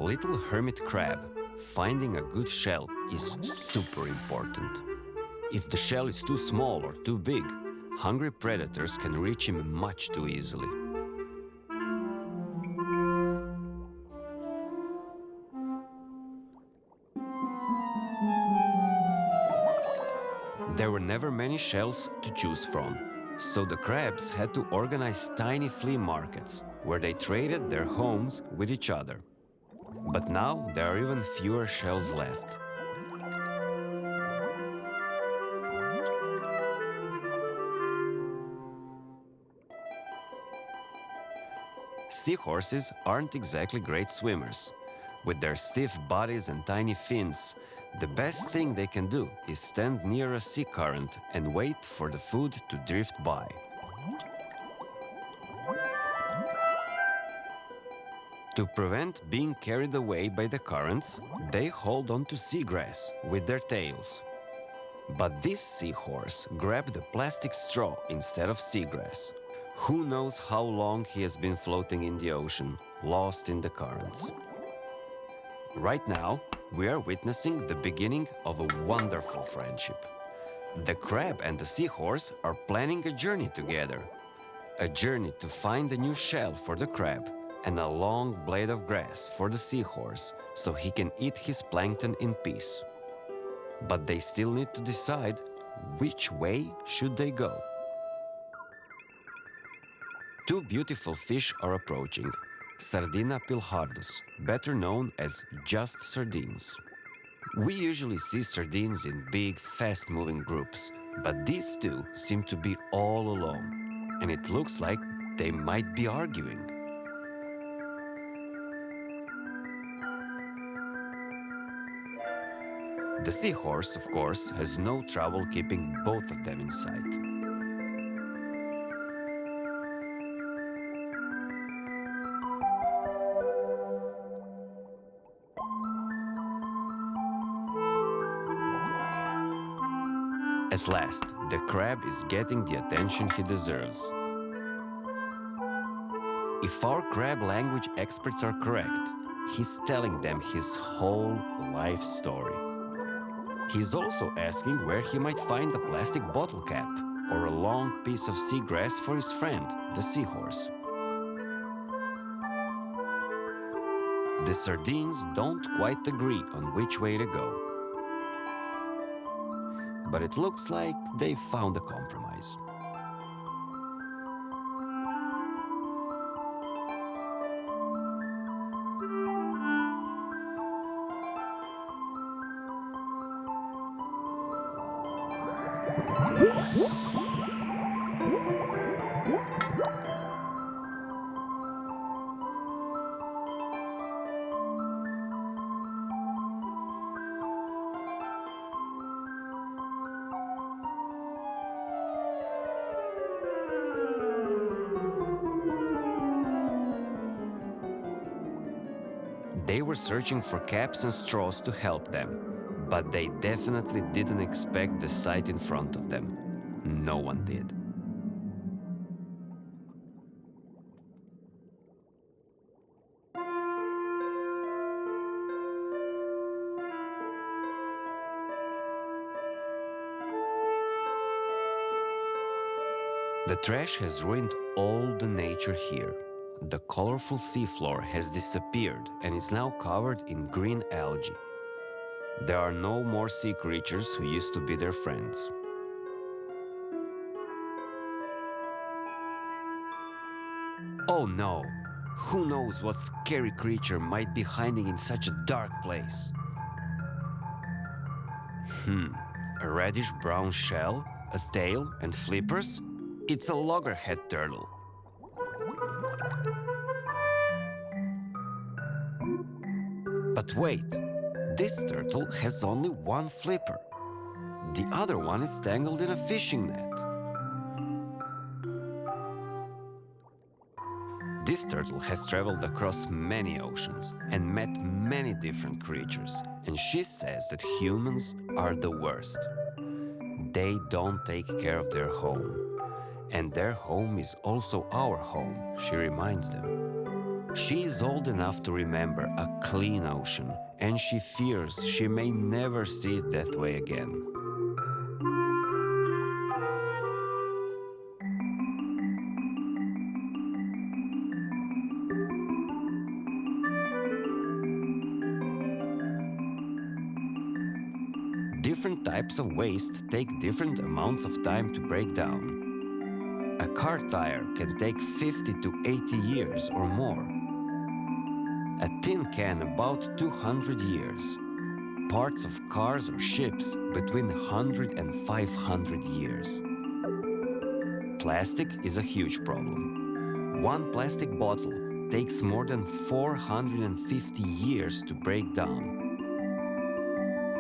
little hermit crab, finding a good shell is super important. If the shell is too small or too big, hungry predators can reach him much too easily. There were never many shells to choose from, so the crabs had to organize tiny flea markets where they traded their homes with each other. But now there are even fewer shells left. Seahorses aren't exactly great swimmers. With their stiff bodies and tiny fins, the best thing they can do is stand near a sea current and wait for the food to drift by. To prevent being carried away by the currents, they hold on to seagrass with their tails. But this seahorse grabbed a plastic straw instead of seagrass. Who knows how long he has been floating in the ocean, lost in the currents. Right now, we are witnessing the beginning of a wonderful friendship. The crab and the seahorse are planning a journey together. A journey to find a new shell for the crab and a long blade of grass for the seahorse so he can eat his plankton in peace. But they still need to decide which way should they go. Two beautiful fish are approaching. Sardina pilhardus, better known as just sardines. We usually see sardines in big, fast-moving groups, but these two seem to be all alone, and it looks like they might be arguing. The seahorse, of course, has no trouble keeping both of them in sight. At last, the crab is getting the attention he deserves. If our crab language experts are correct, he's telling them his whole life story. He's also asking where he might find a plastic bottle cap or a long piece of seagrass for his friend, the seahorse. The sardines don't quite agree on which way to go. But it looks like they've found a compromise. They were searching for caps and straws to help them, but they definitely didn't expect the sight in front of them. No one did. The trash has ruined all the nature here. The colorful seafloor has disappeared and is now covered in green algae. There are no more sea creatures who used to be their friends. Oh no! Who knows what scary creature might be hiding in such a dark place? A reddish-brown shell, a tail, and flippers? It's a loggerhead turtle. But wait, this turtle has only one flipper. The other one is tangled in a fishing net. This turtle has traveled across many oceans and met many different creatures, and she says that humans are the worst. They don't take care of their home. And their home is also our home, she reminds them. She is old enough to remember a clean ocean, and she fears she may never see it that way again. Different types of waste take different amounts of time to break down. A car tire can take 50 to 80 years or more. A tin can about 200 years. Parts of cars or ships between 100 and 500 years. Plastic is a huge problem. One plastic bottle takes more than 450 years to break down.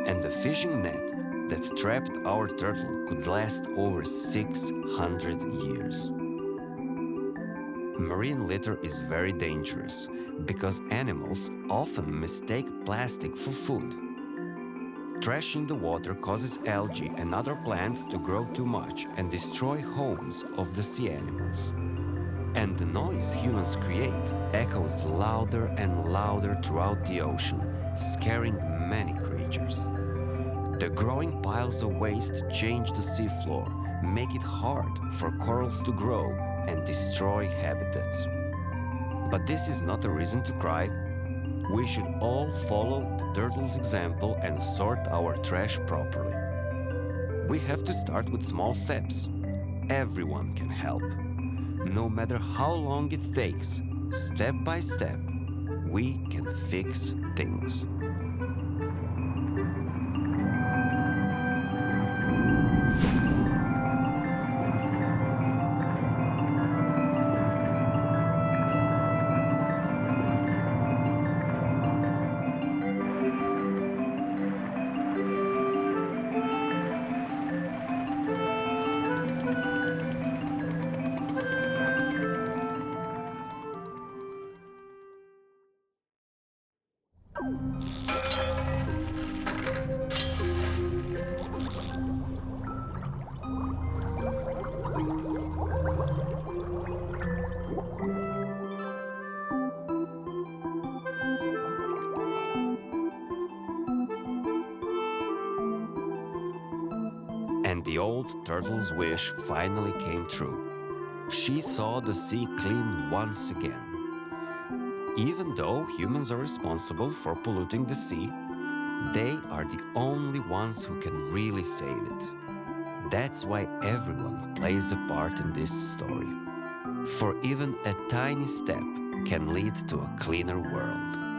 And the fishing net that trapped our turtle could last over 600 years. Marine litter is very dangerous because animals often mistake plastic for food. Trash in the water causes algae and other plants to grow too much and destroy homes of the sea animals. And the noise humans create echoes louder and louder throughout the ocean, scaring many creatures. The growing piles of waste change the seafloor, make it hard for corals to grow and destroy habitats. But this is not a reason to cry. We should all follow the turtle's example and sort our trash properly. We have to start with small steps. Everyone can help. No matter how long it takes, step by step, we can fix things. And the old turtle's wish finally came true. She saw the sea clean once again. Even though humans are responsible for polluting the sea, they are the only ones who can really save it. That's why everyone plays a part in this story. For even a tiny step can lead to a cleaner world.